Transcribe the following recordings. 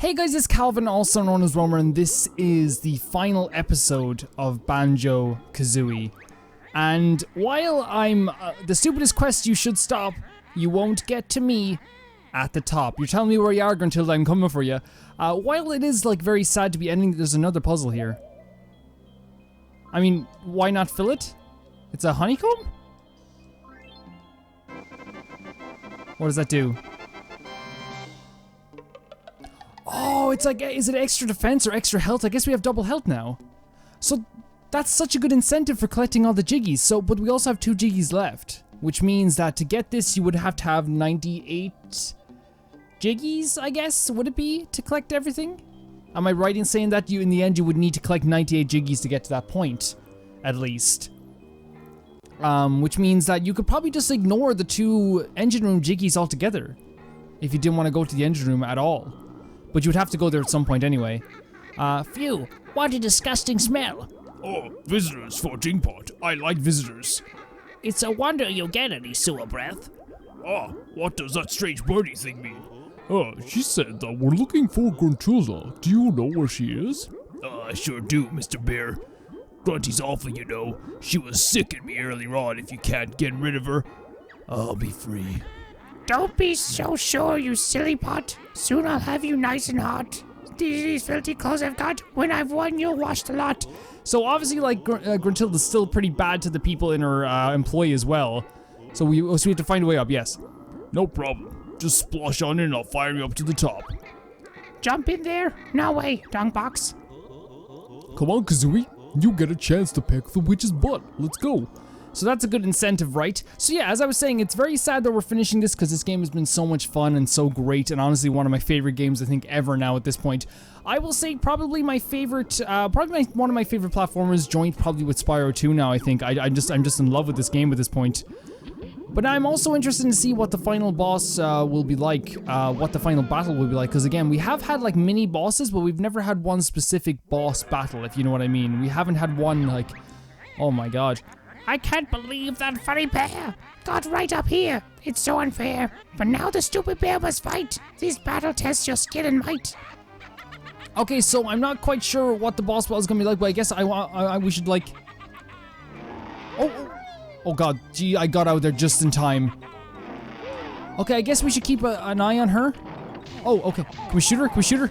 Hey guys, it's Calvin, also known as Romer, and this is the final episode of Banjo Kazooie. And while I'm the stupidest quest you should stop, you won't get to me at the top. You're telling me where you are, Gruntilda, I'm coming for you. While it is like very sad to be ending, there's another puzzle here. I mean, why not fill it? It's a honeycomb? What does that do? Oh, it's like, is it extra defense or extra health? I guess we have double health now. So that's such a good incentive for collecting all the jiggies. So, but we also have 2 jiggies left, which means that to get this, you would have to have 98 jiggies, I guess, would it be, to collect everything? Am I right in saying that in the end you would need to collect 98 jiggies to get to that point, at least? Which means that you could probably just ignore the 2 engine room jiggies altogether, if you didn't want to go to the engine room at all. But you would have to go there at some point anyway. Phew, what a disgusting smell. Oh, visitors for Dingpot. I like visitors. It's a wonder you get any sewer breath. Ah, what does that strange birdie thing mean? She said that we're looking for Gruntilda. Do you know where she is? I sure do, Mr. Bear. Grunty's awful, you know. She was sicking me earlier on. If you can't get rid of her, I'll be free. Don't be so sure, you silly pot. Soon I'll have you nice and hot. These filthy clothes I've got, when I've won you'll wash the lot. So obviously, like, Gruntilda's still pretty bad to the people in her employ as well. So we have to find a way up, yes. No problem. Just splash on in and I'll fire you up to the top. Jump in there? No way, dong box. Come on, Kazooie. You get a chance to peck the witch's butt. Let's go. So that's a good incentive, right? So yeah, as I was saying, it's very sad that we're finishing this because this game has been so much fun and so great, and honestly one of my favorite games I think ever now at this point. I will say probably my favorite, one of my favorite platformers, joint probably with Spyro 2 now. I think I'm just in love with this game at this point. But I'm also interested to see what the final boss will be like, what the final battle will be like, because again, we have had like mini bosses, but we've never had one specific boss battle, if you know what I mean. We haven't had one like, oh my god. I can't believe that furry bear got right up here. It's so unfair. But now the stupid bear must fight. These battle tests your skill and might. Okay, so I'm not quite sure what the boss battle is gonna be like, but I guess we should like. Oh god, gee, I got out there just in time. Okay, I guess we should keep an eye on her. Oh, okay. Can we shoot her? Can we shoot her?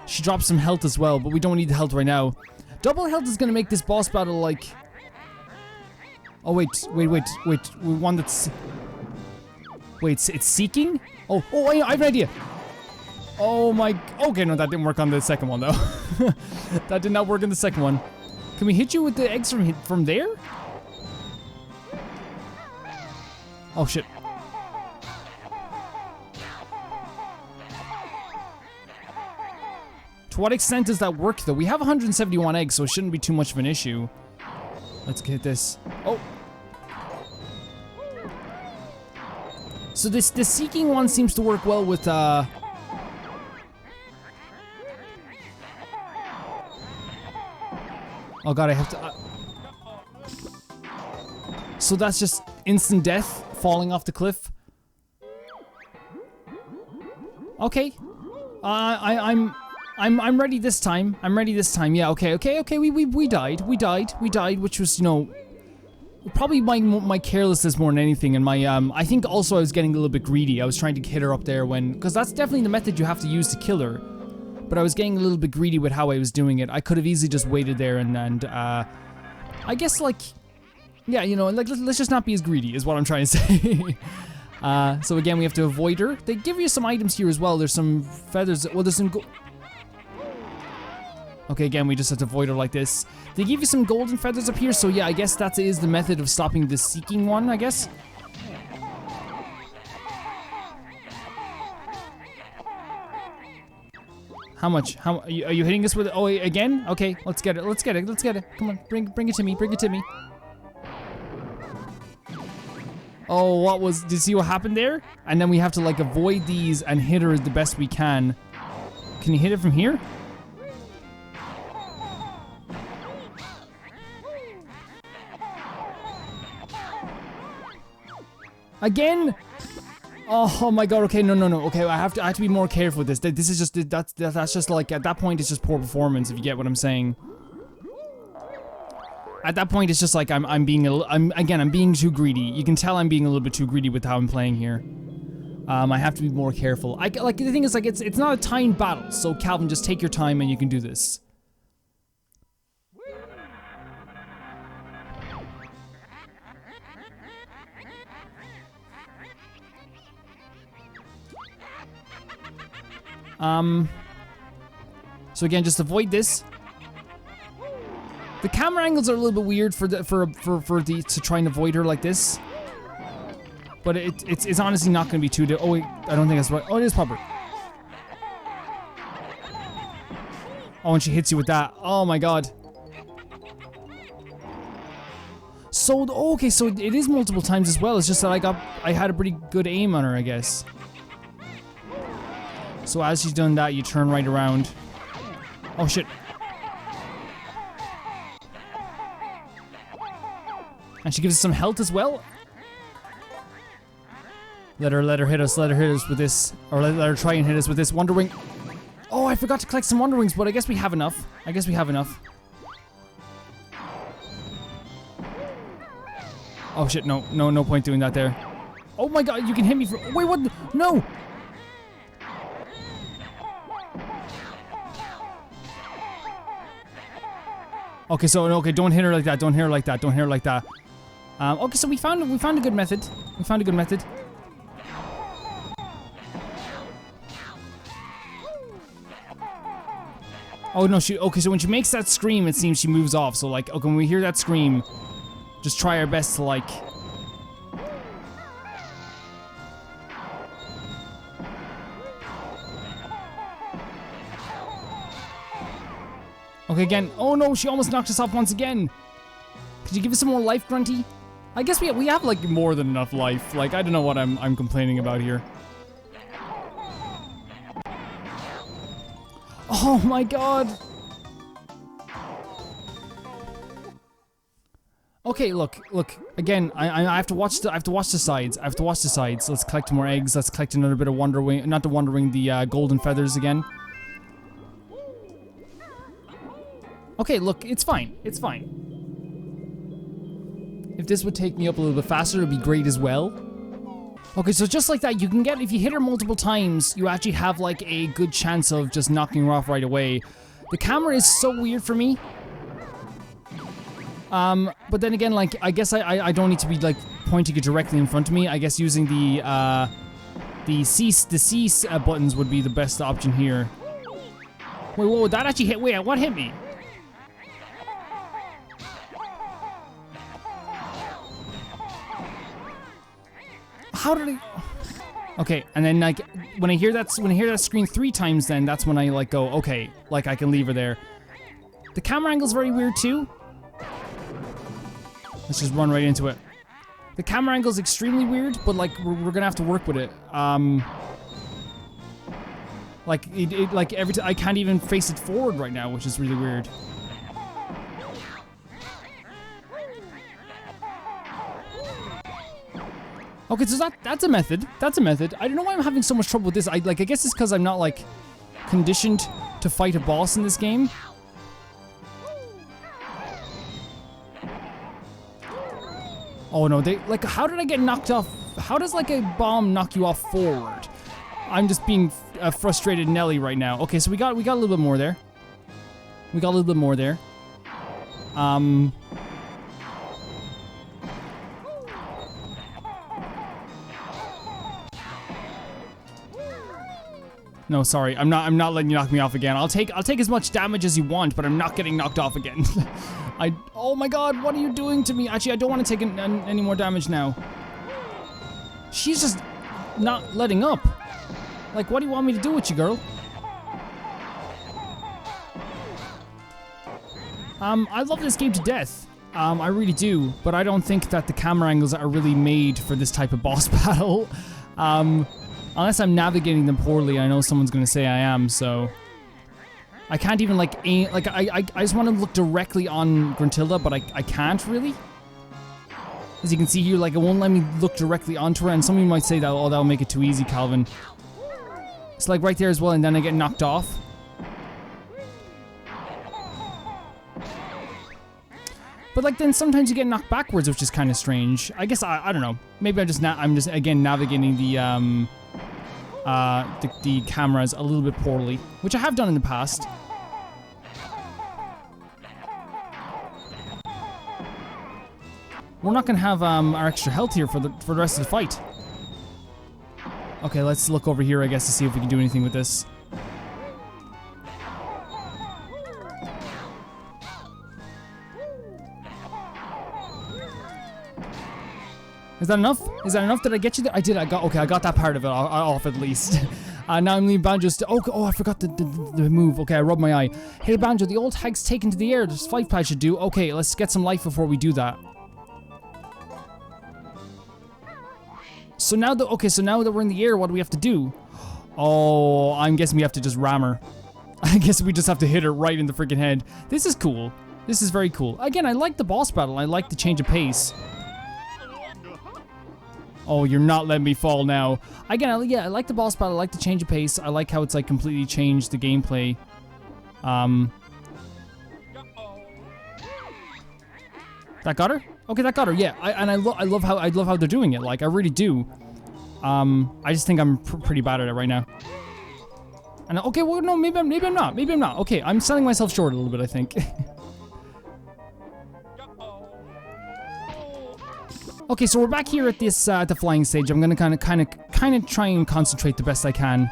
She drops some health as well, but we don't need the health right now. Double health is gonna make this boss battle like... Oh wait, one that's... Wait, it's seeking? Oh, I have an idea! Oh my... Okay, no, that didn't work on the second one though. That did not work on the second one. Can we hit you with the eggs from there? Oh shit. To what extent does that work, though? We have 171 eggs, so it shouldn't be too much of an issue. Let's get this. Oh. So this seeking one seems to work well with, Oh god, I have to... So that's just instant death, falling off the cliff. Okay. I'm ready this time. I'm ready this time. Yeah, okay. We died, which was, you know, probably my carelessness more than anything, and my, I think also I was getting a little bit greedy. I was trying to hit her up there because that's definitely the method you have to use to kill her. But I was getting a little bit greedy with how I was doing it. I could have easily just waited there and I guess, like, yeah, you know, like, let's just not be as greedy is what I'm trying to say. So again, we have to avoid her. They give you some items here as well. There's some feathers. Well, there's some Okay, again, we just have to avoid her like this. They give you some golden feathers up here, so yeah, I guess that is the method of stopping the seeking one, I guess. How much? Are you hitting us with it? Oh, again? Okay, let's get it. Come on, bring it to me. Oh, did you see what happened there? And then we have to like avoid these and hit her the best we can. Can you hit it from here? Again? Oh my god, okay, no. Okay, I have to be more careful with this. This is just, that's just like, at that point, it's just poor performance, if you get what I'm saying. At that point, it's just like I'm being too greedy. You can tell I'm being a little bit too greedy with how I'm playing here. I have to be more careful. Like, the thing is, like, it's not a timed battle, so Calvin, just take your time and you can do this. So again, just avoid this. The camera angles are a little bit weird to try and avoid her like this. But it's honestly not going to be too... Oh wait, I don't think that's right. Oh, it is proper. Oh, and she hits you with that. Oh my god. So, okay, so it is multiple times as well. It's just that I had a pretty good aim on her, I guess. So as she's done that, you turn right around. Oh shit. And she gives us some health as well. Let her hit us with this. Or let her try and hit us with this Wonder Wing. Oh, I forgot to collect some Wonder Wings, but I guess we have enough. Oh shit, no point doing that there. Oh my god, you can hit me for... Wait, what? No! Okay, so, okay, don't hit her like that, okay, so we found a good method. Oh no, okay, so when she makes that scream, it seems she moves off. So like, okay, when we hear that scream, just try our best to like... Okay, again. Oh no, she almost knocked us off once again. Could you give us some more life, Grunty? I guess we have like more than enough life. Like, I don't know what I'm complaining about here. Oh my god. Okay, look. Again, I have to watch the sides. Let's collect more eggs. Let's collect another bit of Wonder Wing. Not the Wonder Wing, the golden feathers again. Okay, look, it's fine. If this would take me up a little bit faster, it'd be great as well. Okay, so just like that, you can get, if you hit her multiple times, you actually have like a good chance of just knocking her off right away. The camera is so weird for me. But then again, like, I guess I don't need to be like pointing it directly in front of me. I guess using the cease buttons would be the best option here. Wait, whoa, that actually hit, wait, what hit me? How did I... Okay, and then like when I hear that screen 3 times, then that's when I like go, okay, like I can leave her there. The camera angle's very weird too. Let's just run right into it. The camera angle's extremely weird, but like we're gonna have to work with it. Like like every time I can't even face it forward right now, which is really weird. Okay, so that's a method. I don't know why I'm having so much trouble with this. I guess it's because I'm not like conditioned to fight a boss in this game. Oh no, like how did I get knocked off? How does like a bomb knock you off forward? I'm just being a frustrated Nelly right now. Okay, so we got a little bit more there. No, sorry, I'm not letting you knock me off again. I'll take as much damage as you want, but I'm not getting knocked off again. Oh my god, what are you doing to me? Actually, I don't want to take any more damage now. She's just not letting up. Like, what do you want me to do with you, girl? I love this game to death. I really do, but I don't think that the camera angles are really made for this type of boss battle. Unless I'm navigating them poorly, I know someone's gonna say I am, so... I can't even, like, aim... Like, I just want to look directly on Gruntilda, but I can't, really. As you can see here, like, it won't let me look directly onto her, and some of you might say that, oh, that'll make it too easy, Calvin. It's like right there as well, and then I get knocked off. But like then sometimes you get knocked backwards, which is kind of strange. I guess I don't know. Maybe I'm just again navigating the cameras a little bit poorly, which I have done in the past. We're not gonna have our extra health here for the rest of the fight. Okay, let's look over here, I guess, to see if we can do anything with this. Is that enough? Is that enough? Did I get you there? I did. I got that part of it off at least. Now I'm leaving Banjo oh, I forgot the move. Okay, I rubbed my eye. Hey, Banjo, the old hag's taken to the air. There's 5 pads should do. Okay, let's get some life before we do that. So now that we're in the air, what do we have to do? Oh, I'm guessing we have to just ram her. I guess we just have to hit her right in the freaking head. This is cool. This is very cool. Again, I like the boss battle. I like the change of pace. Oh, you're not letting me fall now. Again, yeah, I like the boss battle. I like the change of pace. I like how it's like completely changed the gameplay. That got her? Okay, that got her. Yeah, I love how they're doing it. Like, I really do. I just think I'm pretty bad at it right now. And okay, well, no, maybe I'm not. Maybe I'm not. Okay, I'm selling myself short a little bit, I think. Okay, so we're back here at this the flying stage. I'm gonna kind of try and concentrate the best I can.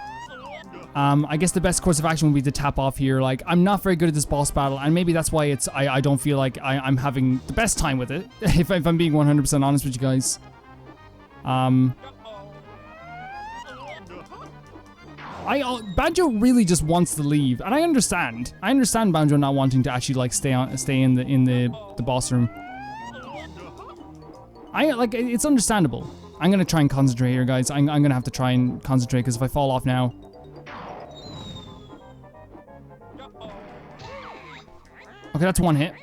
I guess the best course of action would be to tap off here. Like, I'm not very good at this boss battle, and maybe that's why I don't feel like I'm having the best time with it. if I'm being 100% honest with you guys. Banjo really just wants to leave, and I understand. I understand Banjo not wanting to actually like stay in the boss room. It's understandable. I'm gonna try and concentrate here, guys. I'm gonna have to try and concentrate, because if I fall off now. Okay, that's one hit.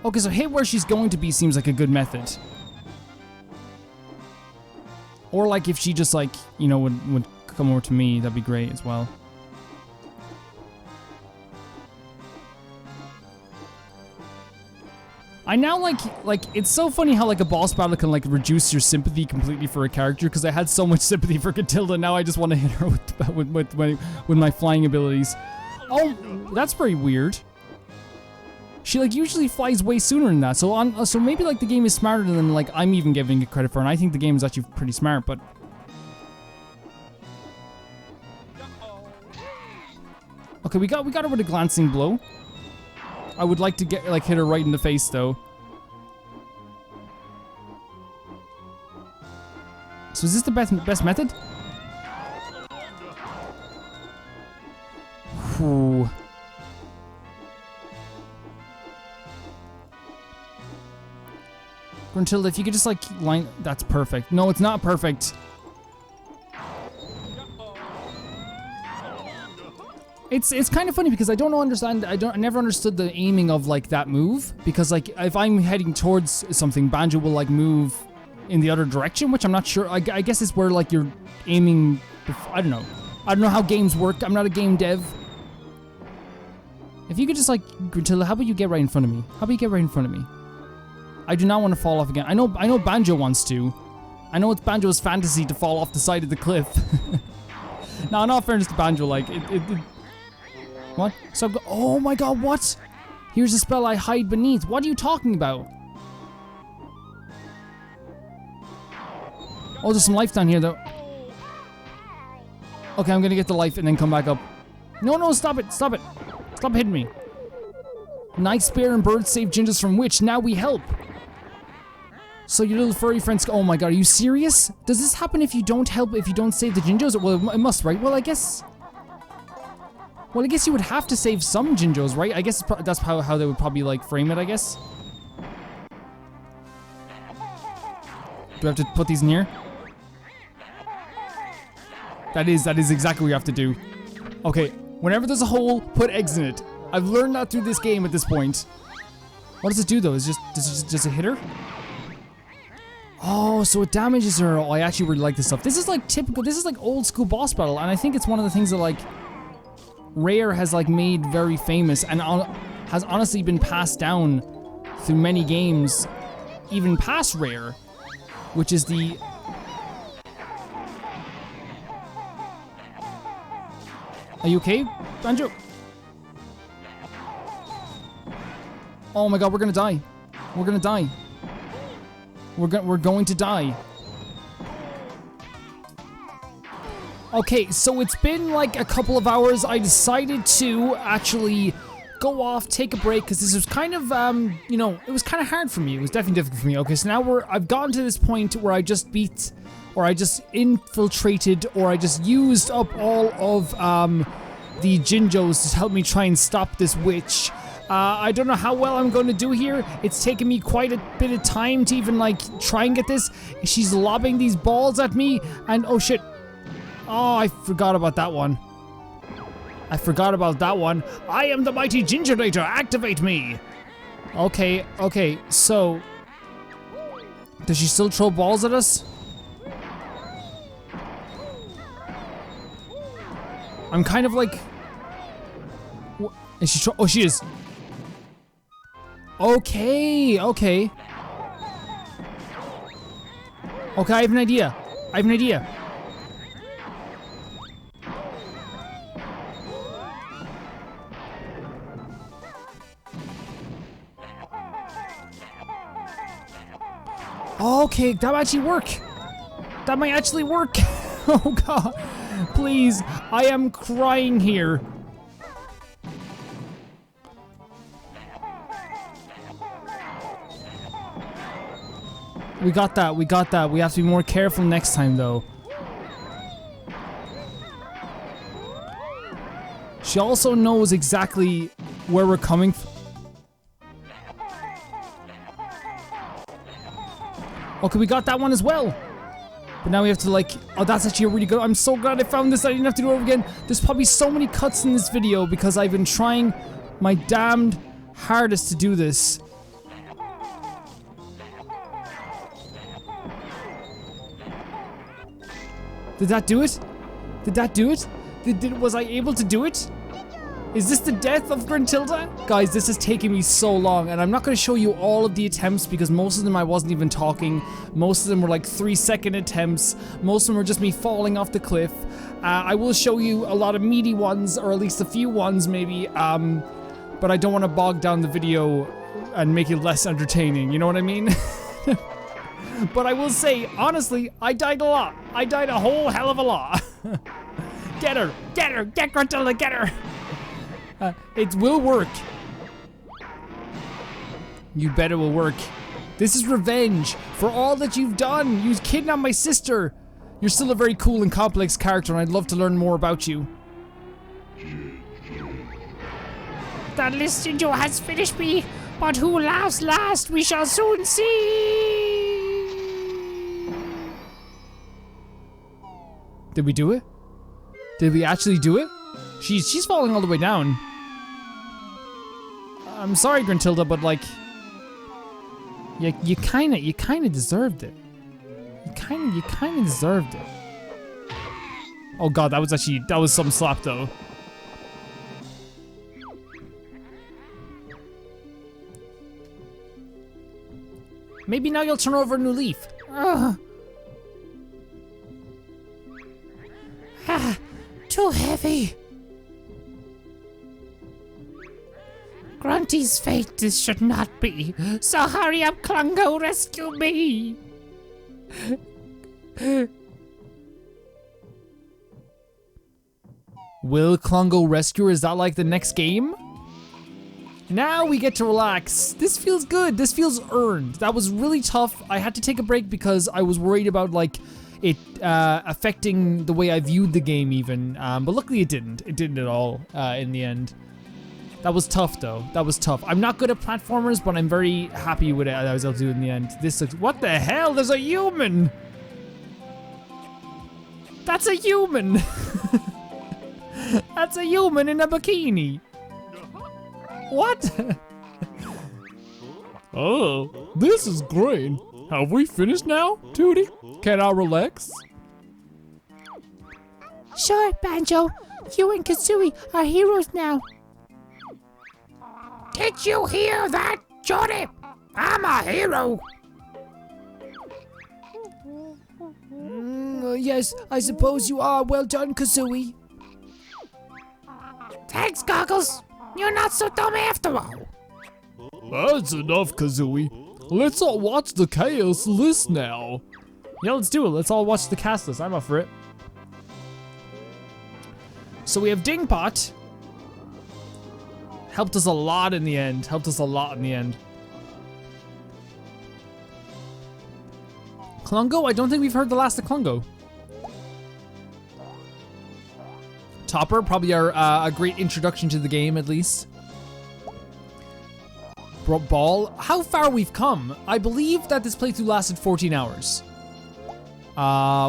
Okay, so hit where she's going to be seems like a good method. Or like if she just like, you know, would come over to me, that'd be great as well. I now like it's so funny how like a boss battle can like reduce your sympathy completely for a character, because I had so much sympathy for Gruntilda. Now I just want to hit her with my flying abilities. Oh, that's very weird. She like usually flies way sooner than that. So maybe like the game is smarter than like I'm even giving it credit for, and I think the game is actually pretty smart, but okay, we got her with a glancing blow. I would like to get like hit her right in the face though. So is this the best method? Whew. Gruntilda, if you could just like line, that's perfect. No, it's not perfect. It's kind of funny because I never understood the aiming of like that move, because like if I'm heading towards something, Banjo will like move in the other direction, which I'm not sure. I guess it's where like you're aiming. I don't know how games work. I'm not a game dev. If you could just like, Gruntilda, how about you get right in front of me? How about you get right in front of me? I do not want to fall off again. I know Banjo wants to. I know it's Banjo's fantasy to fall off the side of the cliff. Now, in all fairness to Banjo, like what? So, oh my god, what? Here's a spell I hide beneath. What are you talking about? Oh, there's some life down here, though. Okay, I'm gonna get the life and then come back up. No, stop it, stop it. Stop hitting me. Nice bear and bird save gingers from witch. Now we help. So your little furry friends. Oh my god, are you serious? Does this happen if you don't help, if you don't save the Jinjos? Well, it must, right? Well, I guess you would have to save some Jinjos, right? I guess that's how they would probably like frame it, I guess. Do I have to put these in here? That is exactly what you have to do. Okay, Whenever there's a hole, put eggs in it. I've learned that through this game at this point. What does it do though? Does it hit her? Oh, so it damages her. Oh, I actually really like this stuff. This is like typical, this is like old school boss battle, and I think it's one of the things that like Rare has like made very famous and has honestly been passed down through many games, even past Rare, which is the... Are you okay, Banjo? Oh my god, we're gonna die. We're gonna die. We're going to die. Okay, so it's been like a couple of hours. I decided to actually go off, take a break, because this was kind of, you know, it was kind of hard for me. It was definitely difficult for me. Okay, so now I've gotten to this point where I just beat, or I just infiltrated, or I just used up all of, the Jinjos to help me try and stop this witch. I don't know how well I'm going to do here. It's taken me quite a bit of time to even, like, try and get this. She's lobbing these balls at me, and oh shit. Oh, I forgot about that one. I forgot about that one. I am the mighty Gingerator. Activate me. Okay, okay, so... Does she still throw balls at us? I'm kind of like... Is she oh, she is. Okay, okay. Okay, I have an idea. I have an idea. Okay, that might actually work. That might actually work. Oh god. Please, I am crying here. We got that, we got that. We have to be more careful next time though. She also knows exactly where we're coming from. Okay, we got that one as well. But now we have to like, oh, that's actually a really good, I'm so glad I found this. I didn't have to do it over again. There's probably so many cuts in this video because I've been trying my damned hardest to do this. Did that do it? Did that do it? Was I able to do it? Is this the death of Gruntilda? Guys, this is taking me so long, and I'm not going to show you all of the attempts because most of them I wasn't even talking. Most of them were like 3-second attempts. Most of them were just me falling off the cliff. I will show you a lot of meaty ones, or at least a few ones maybe, but I don't want to bog down the video and make it less entertaining, you know what I mean? But I will say, honestly, I died a lot. I died a whole hell of a lot. Get her! Get her! Get Gruntilda! Get her! It will work. You bet it will work. This is revenge for all that you've done. You kidnapped my sister. You're still a very cool and complex character, and I'd love to learn more about you. That listing Joe has finished me, but who laughs last we shall soon see. Did we do it? Did we actually do it? She's falling all the way down. I'm sorry, Gruntilda, but like, you kinda deserved it. You kinda deserved it. Oh god, that was some slap though. Maybe now you'll turn over a new leaf. Ah, too heavy. Grunty's fate this should not be. So hurry up, Klungo, rescue me. Will Klungo rescue her? Is that like the next game? Now we get to relax. This feels good. This feels earned. That was really tough. I had to take a break because I was worried about like it affecting the way I viewed the game even. But luckily it didn't. It didn't at all in the end. That was tough though. That was tough. I'm not good at platformers, but I'm very happy with it. I was able to do it in the end. This looks, what the hell? There's a human. That's a human. That's a human in a bikini. What? Oh, this is great. Have we finished now, Tootie? Can I relax? Sure, Banjo. You and Kazooie are heroes now. Did you hear that, Jordy? I'm a hero. Yes, I suppose you are. Well done, Kazooie. Thanks, Goggles. You're not so dumb after all. That's enough, Kazooie. Let's all watch the chaos list now. Yeah, let's do it. Let's all watch the cast list. I'm up for it. So we have Dingpot. Helped us a lot in the end. Klungo? I don't think we've heard the last of Klungo. Topper, probably a great introduction to the game, at least. Ball, how far we've come. I believe that this playthrough lasted 14 hours.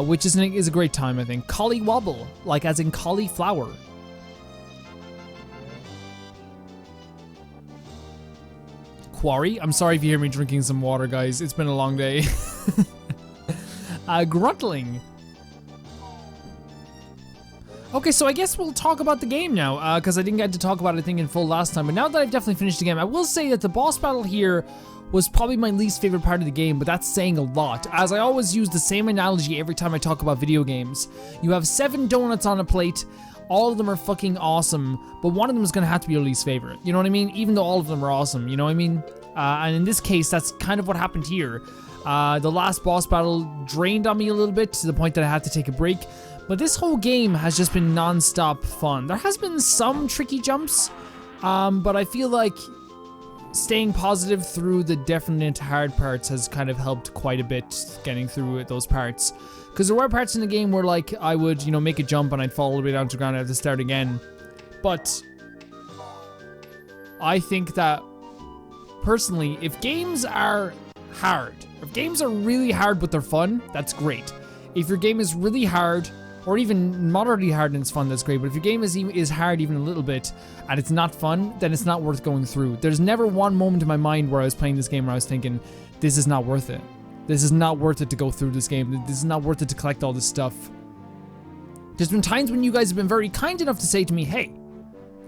Which is a great time, I think. Collywobble, like as in cauliflower. Quarry, I'm sorry if you hear me drinking some water, guys. It's been a long day. Gruntling. Okay, so I guess we'll talk about the game now, because I didn't get to talk about it, I think, in full last time. But now that I've definitely finished the game, I will say that the boss battle here was probably my least favorite part of the game, but that's saying a lot, as I always use the same analogy every time I talk about video games. You have 7 donuts on a plate, all of them are fucking awesome, but one of them is gonna have to be your least favorite. You know what I mean? Even though all of them are awesome, you know what I mean? And in this case, that's kind of what happened here. The last boss battle drained on me a little bit to the point that I had to take a break. But this whole game has just been non-stop fun. There has been some tricky jumps, but I feel like staying positive through the definite hard parts has kind of helped quite a bit getting through those parts. Because there were parts in the game where like I would, you know, make a jump and I'd fall all the way down to the ground and I'd have to start again. But I think that personally, if games are hard, if games are really hard but they're fun, that's great. If your game is really hard, or even moderately hard and it's fun, that's great. But if your game is hard even a little bit and it's not fun, then it's not worth going through. There's never one moment in my mind where I was playing this game where I was thinking, this is not worth it. This is not worth it to go through this game. This is not worth it to collect all this stuff. There's been times when you guys have been very kind enough to say to me, hey,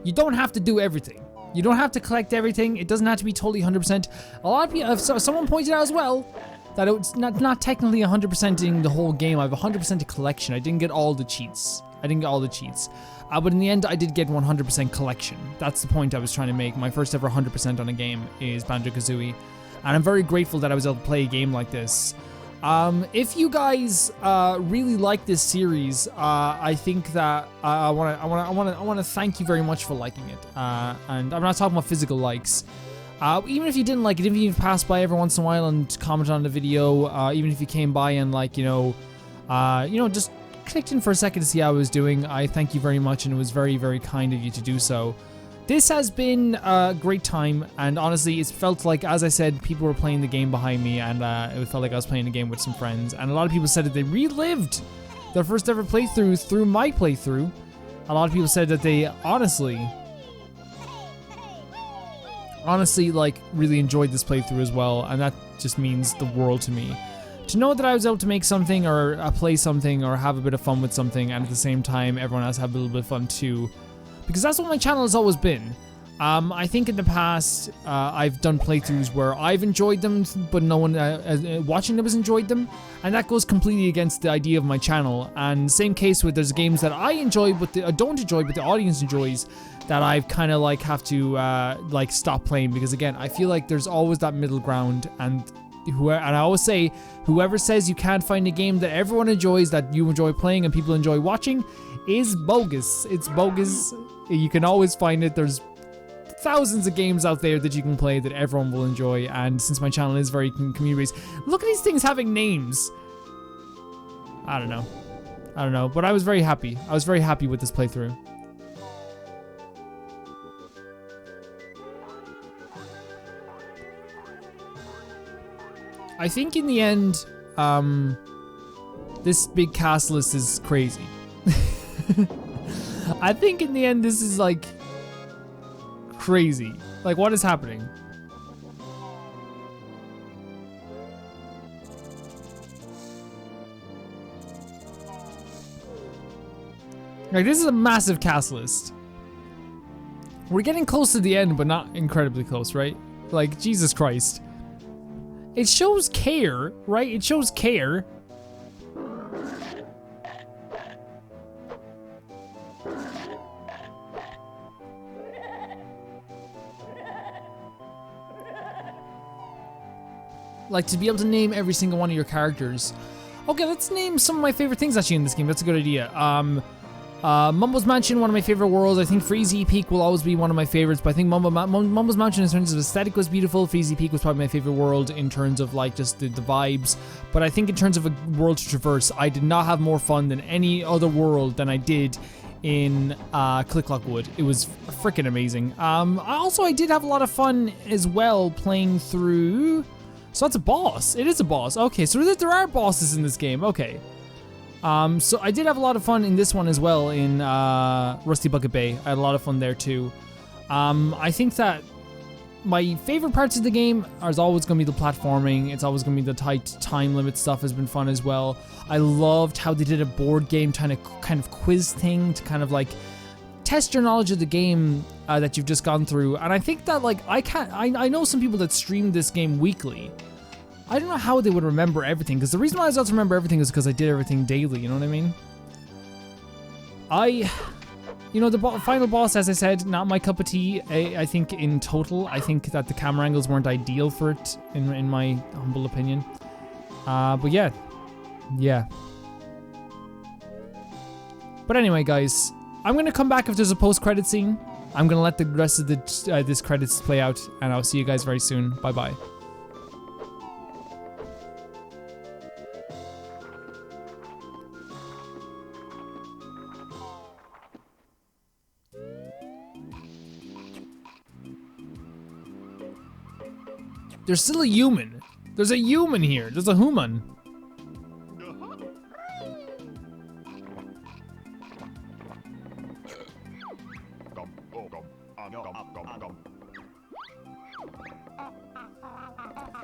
you don't have to do everything. You don't have to collect everything. It doesn't have to be totally 100%. A lot of people, someone pointed out as well, that it's not technically 100%ing the whole game. I have 100% a collection. I didn't get all the cheats. But in the end, I did get 100% collection. That's the point I was trying to make. My first ever 100% on a game is Banjo Kazooie, and I'm very grateful that I was able to play a game like this. If you guys really like this series, I think that I want to thank you very much for liking it. And I'm not talking about physical likes. Even if you didn't like it, even if you passed by every once in a while and comment on the video, even if you came by and like, just clicked in for a second to see how I was doing, I thank you very much, and it was very, very kind of you to do so. This has been a great time, and honestly, it's felt like, as I said, people were playing the game behind me, and it felt like I was playing the game with some friends, and a lot of people said that they relived their first ever playthrough through my playthrough. A lot of people said that they honestly, like, really enjoyed this playthrough as well, and that just means the world to me. To know that I was able to make something, or play something, or have a bit of fun with something, and at the same time, everyone else have a little bit of fun too. Because that's what my channel has always been. I think in the past, I've done playthroughs where I've enjoyed them, but no one watching them has enjoyed them, and that goes completely against the idea of my channel. And same case with there's games that I enjoy, but I don't enjoy, but the audience enjoys, that I've kind of like have to like stop playing, because again, I feel like there's always that middle ground, and I always say, whoever says you can't find a game that everyone enjoys, that you enjoy playing and people enjoy watching, is bogus. It's bogus. You can always find it. There's thousands of games out there that you can play that everyone will enjoy, and since my channel is very community-based, look at these things having names. I don't know, but I was very happy. I was very happy with this playthrough. I think in the end, this big cast list is crazy. I think in the end this is like crazy. Like, what is happening? Like, this is a massive cast list. We're getting close to the end, but not incredibly close, right? Like, Jesus Christ. It shows care, right? It shows care. Like, to be able to name every single one of your characters. Okay, let's name some of my favorite things actually in this game. That's a good idea. Mumbo's Mansion, one of my favorite worlds. I think Freezy Peak will always be one of my favorites, but I think Mumbo's Mansion in terms of aesthetic was beautiful. Freezy Peak was probably my favorite world in terms of like just the vibes. But I think in terms of a world to traverse, I did not have more fun than any other world than I did in Click Clock Wood. It was freaking amazing. I did have a lot of fun as well playing through... So that's a boss. It is a boss. Okay, so there are bosses in this game. Okay. So I did have a lot of fun in this one as well in Rusty Bucket Bay. I had a lot of fun there too. I think that my favorite parts of the game is always going to be the platforming. It's always going to be the tight time limit stuff has been fun as well. I loved how they did a board game kind of quiz thing to kind of like test your knowledge of the game that you've just gone through. And I think that like I know some people that stream this game weekly. I don't know how they would remember everything, because the reason why I was able to remember everything is because I did everything daily, you know what I mean? The final boss, as I said, not my cup of tea. I think in total, I think that the camera angles weren't ideal for it, in my humble opinion. But yeah. But anyway, guys, I'm going to come back if there's a post-credit scene. I'm going to let the rest of this credits play out, and I'll see you guys very soon. Bye-bye. There's still a human. There's a human here. There's a human.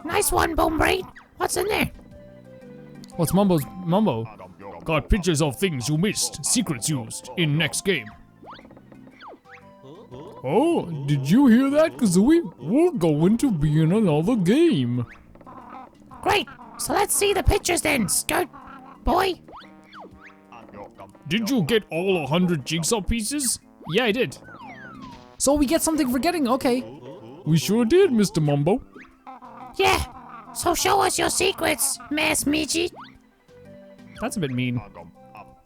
Nice one, Bonebrain. What's in there? What's Mumbo? Got pictures of things you missed, secrets used in next game. Oh, did you hear that, Kazooie? We're going to be in another game. Great. So let's see the pictures then, Skirt Boy. Did you get all 100 jigsaw pieces? Yeah, I did. So we get something for getting, okay. We sure did, Mr. Mumbo. Yeah. So show us your secrets, Mass Midget. That's a bit mean.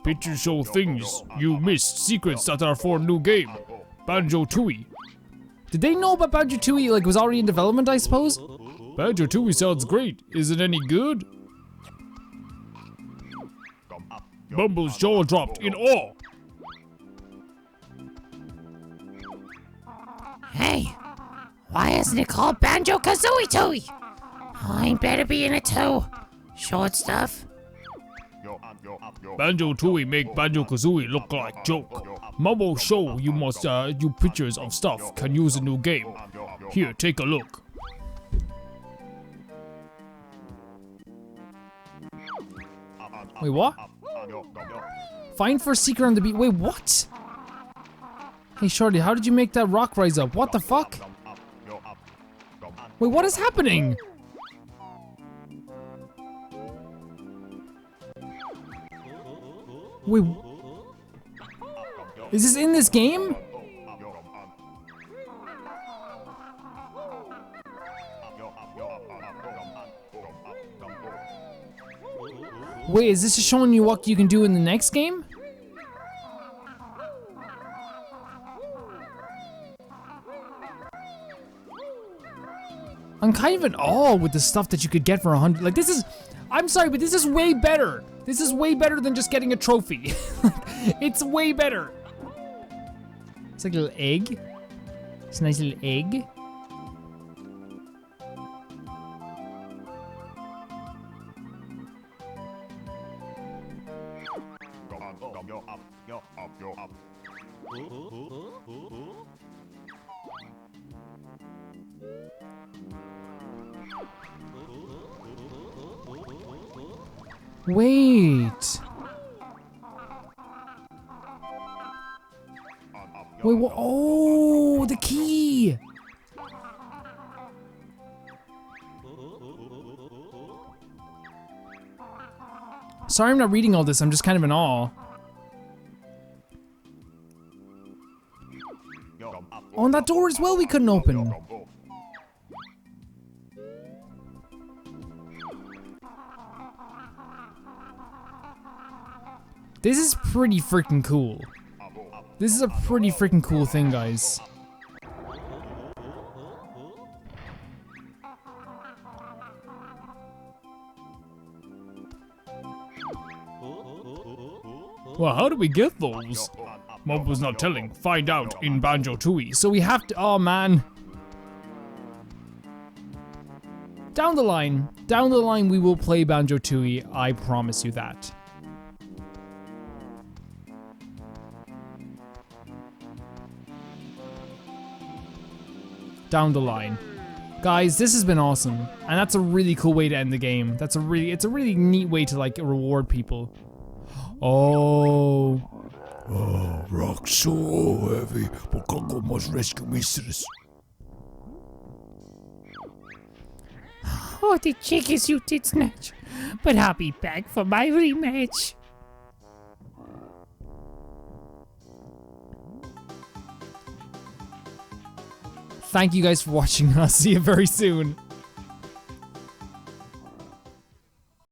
Pictures show things you missed, secrets that are for a new game. Banjo Kazooie. Did they know about Banjo Kazooie, like, was already in development, I suppose? Banjo Kazooie sounds great. Is it any good? Bumble's jaw dropped in awe. Hey, why isn't it called Banjo Kazooie? I better be in it too. Short stuff. Banjo Kazooie make Banjo Kazooie look like joke. Mumbo show you must you pictures of stuff can use a new game. Here, take a look. Wait, what? Find first secret on the beat. Wait, what? Hey, Shorty, how did you make that rock rise up? What the fuck? Wait, what is happening? Wait, is this in this game? Wait, is this just showing you what you can do in the next game? I'm kind of in awe with the stuff that you could get for 100. Like, this is, I'm sorry, but this is way better. This is way better than just getting a trophy. It's way better. It's like a little egg. It's a nice little egg. Wait. Wait, what? Oh, the key. Sorry I'm not reading all this, I'm just kind of in awe. Oh, and that door as well we couldn't open. This is pretty freaking cool. This is a pretty freaking cool thing, guys. Well, how do we get those? Mom was not telling. Find out in Banjo Tooie. So we have to, oh man. Down the line we will play Banjo Tooie, I promise you that. Down the line. Guys, this has been awesome. And that's a really cool way to end the game. It's a really neat way to like reward people. Oh. Oh, rock so heavy, but Coco must rescue mistress. Oh, the chickies you did snatch. But I'll be back for my rematch. Thank you guys for watching. I'll see you very soon.